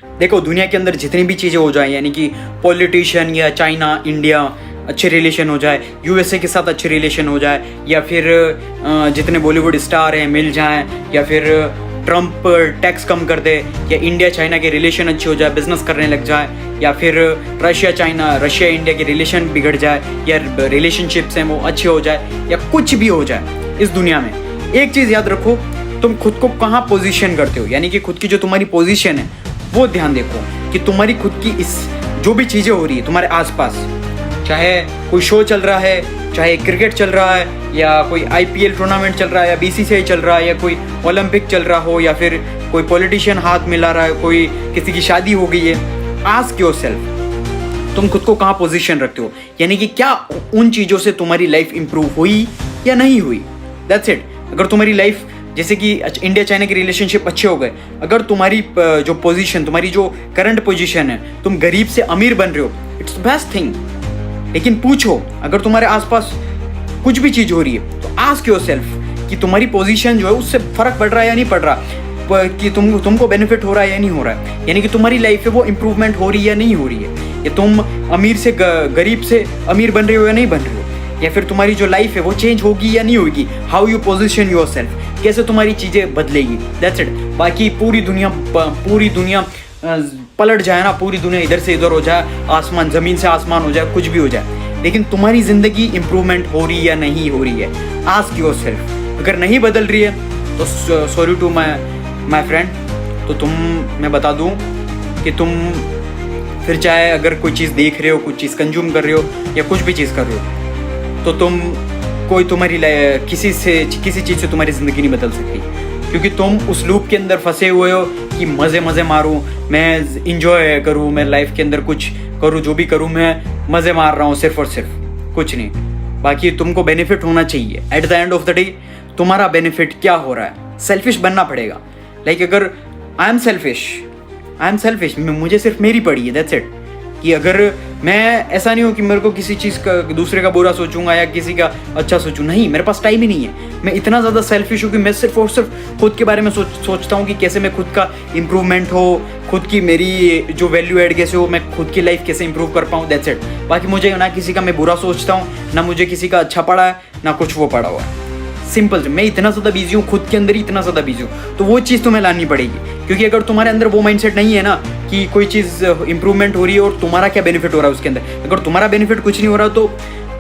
देखो दुनिया के अंदर जितनी भी चीज़ें हो जाए, यानी कि पॉलिटिशियन या चाइना इंडिया अच्छे रिलेशन हो जाए, यूएसए के साथ अच्छे रिलेशन हो जाए, या फिर जितने बॉलीवुड स्टार हैं मिल जाएं, या फिर ट्रम्प टैक्स कम कर दे, या इंडिया चाइना के रिलेशन अच्छे हो जाए, बिजनेस करने लग जाए, या फिर रशिया इंडिया के रिलेशन बिगड़ जाए, या रिलेशनशिप्स हैं वो अच्छे हो जाए, या कुछ भी हो जाए इस दुनिया में, एक चीज़ याद रखो, तुम खुद को कहाँ पोजीशन करते हो, यानी कि खुद की जो तुम्हारी पोजीशन है वो ध्यान देखो कि तुम्हारी खुद की इस जो भी चीज़ें हो रही है तुम्हारे आसपास, चाहे कोई शो चल रहा है, चाहे क्रिकेट चल रहा है, या कोई आईपीएल टूर्नामेंट चल रहा है, या बीसीसीआई चल रहा है, या कोई ओलंपिक चल रहा हो, या फिर कोई पॉलिटिशियन हाथ मिला रहा है, कोई किसी की शादी हो गई है, आस्क योरसेल्फ तुम खुद को कहाँ पोजीशन रखते हो, यानी कि क्या उन चीज़ों से तुम्हारी लाइफ इंप्रूव हुई या नहीं हुई। That's it. अगर तुम्हारी लाइफ जैसे कि इंडिया चाइना के रिलेशनशिप अच्छे हो गए, अगर तुम्हारी जो पोजीशन, तुम्हारी जो करंट पोजीशन है, तुम गरीब से अमीर बन रहे हो, इट्स बेस्ट थिंग। लेकिन पूछो, अगर तुम्हारे आसपास कुछ भी चीज़ हो रही है तो आस्क योरसेल्फ कि तुम्हारी पोजीशन जो है उससे फर्क पड़ रहा है या नहीं पड़ रहा, कि तुमको बेनिफिट हो रहा है या नहीं हो रहा है, यानी कि तुम्हारी लाइफ है वो इंप्रूवमेंट हो रही है या नहीं हो रही है, या तुम अमीर से गरीब से अमीर बन रहे हो या नहीं बन रहे हो, या फिर तुम्हारी जो लाइफ है वो चेंज होगी या नहीं होगी। हाउ यू पोजीशन योरसेल्फ, कैसे तुम्हारी चीज़ें बदलेगी। That's it. बाकी पूरी दुनिया पलट जाए ना, पूरी दुनिया इधर से इधर हो जाए, आसमान ज़मीन से आसमान हो जाए, कुछ भी हो जाए, लेकिन तुम्हारी ज़िंदगी इंप्रूवमेंट हो रही है या नहीं हो रही है। Ask yourself. अगर नहीं बदल रही है तो सॉरी टू माय फ्रेंड, तो मैं बता दूं कि तुम फिर चाहे अगर कोई चीज़ देख रहे हो, कुछ चीज़ कंज्यूम कर रहे हो, या कुछ भी चीज़ कर रहे हो, तो तुम कोई तुम्हारी किसी चीज़ से तुम्हारी ज़िंदगी नहीं बदल सकती, क्योंकि तुम उस लूप के अंदर फंसे हुए हो कि मज़े मारूं, मैं इंजॉय करूं, मैं लाइफ के अंदर कुछ करूं, जो भी करूं मैं मज़े मार रहा हूं सिर्फ और सिर्फ, कुछ नहीं। बाकी तुमको बेनिफिट होना चाहिए। At the end of the day तुम्हारा बेनिफिट क्या हो रहा है, सेल्फिश बनना पड़ेगा। लाइक अगर आई एम सेल्फिश, मुझे सिर्फ मेरी पड़ी है, दैट्स इट। कि अगर मैं ऐसा नहीं हूँ कि मेरे को किसी चीज़ का दूसरे का बुरा सोचूंगा या किसी का अच्छा सोचूं, नहीं, मेरे पास टाइम ही नहीं है। मैं इतना ज़्यादा सेल्फिश हूँ कि मैं सिर्फ और सिर्फ खुद के बारे में सोचता हूँ कि कैसे मैं खुद का इम्प्रूवमेंट हो, खुद की मेरी जो वैल्यू ऐड कैसे हो, मैं खुद की लाइफ कैसे इंप्रूव कर पाऊँ, दैट्स इट। बाकी मुझे ना किसी का मैं बुरा सोचता हूँ, ना मुझे किसी का अच्छा पड़ा है, ना कुछ वो पड़ा हुआ है। सिंपल, मैं इतना ज़्यादा बिजी हूँ, खुद के अंदर ही इतना ज़्यादा बिजी हूँ, तो वो चीज़ तुम्हें लानी पड़ेगी। क्योंकि अगर तुम्हारे अंदर वो माइंडसेट नहीं है ना कि कोई चीज़ इंप्रूवमेंट हो रही है और तुम्हारा क्या बेनिफिट हो रहा है उसके अंदर, अगर तुम्हारा बेनिफिट कुछ नहीं हो रहा तो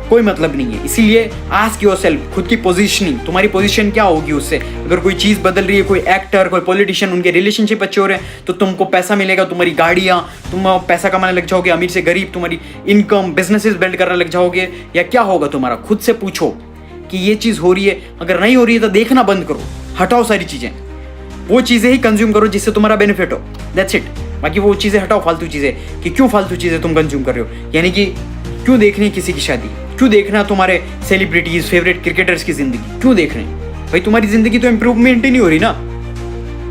कोई मतलब नहीं है। इसीलिए आस्क योरसेल्फ, खुद की पोजीशनिंग, तुम्हारी पोजीशन क्या होगी उससे। अगर कोई चीज़ बदल रही है, कोई एक्टर, कोई पॉलिटिशियन, उनके रिलेशनशिप अच्छे हो रहे हैं, तो तुमको पैसा मिलेगा, तुम्हारी गाड़ियाँ, तुम पैसा कमाने लग जाओगे, अमीर से गरीब, तुम्हारी इनकम, बिजनेसेस बिल्ड करने लग जाओगे, या क्या होगा तुम्हारा। खुद से पूछो कि ये चीज़ हो रही है, अगर नहीं हो रही है तो देखना बंद करो, हटाओ सारी चीज़ें, वो चीज़ें ही कंज्यूम करो जिससे तुम्हारा बेनिफिट हो, दैट्स इट। बाकी वो चीज़ें हटाओ, फालतू चीज़ें, कि क्यों फालतू चीज़ें तुम कंज्यूम कर रहे हो, यानी कि क्यों देखनी है किसी की शादी, क्यों देखना तुम्हारे सेलिब्रिटीज़, फेवरेट क्रिकेटर्स की ज़िंदगी, क्यों देख रहे हैं भाई, तुम्हारी ज़िंदगी तो इंप्रूवमेंट ही नहीं हो रही ना,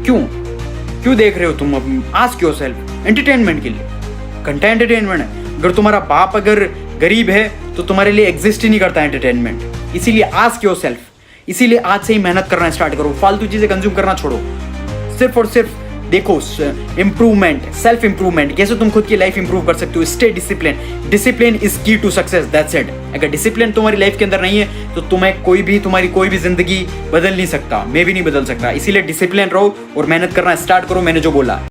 क्यों देख रहे हो तुम। आस्क योरसेल्फ, एंटरटेनमेंट के लिए, घंटा एंटरटेनमेंट है। अगर तुम्हारा बाप अगर गरीब है तो तुम्हारे लिए एग्जिस्ट ही नहीं करता एंटरटेनमेंट। इसीलिए आस्क योरसेल्फ, इसीलिए आज से ही मेहनत करना स्टार्ट करो, फालतू चीज़ें कंज्यूम करना छोड़ो, सिर्फ और सिर्फ देखो इंप्रूवमेंट, सेल्फ इंप्रूवमेंट, कैसे तुम खुद की लाइफ इंप्रूव कर सकते हो। स्टे डिसिप्लिन इज की टू सक्सेस, दैट्स इट। अगर डिसिप्लिन तुम्हारी लाइफ के अंदर नहीं है तो तुम्हारी कोई भी जिंदगी बदल नहीं सकता, मैं भी नहीं बदल सकता। इसीलिए डिसिप्लिन रहो और मेहनत करना स्टार्ट करो, मैंने जो बोला।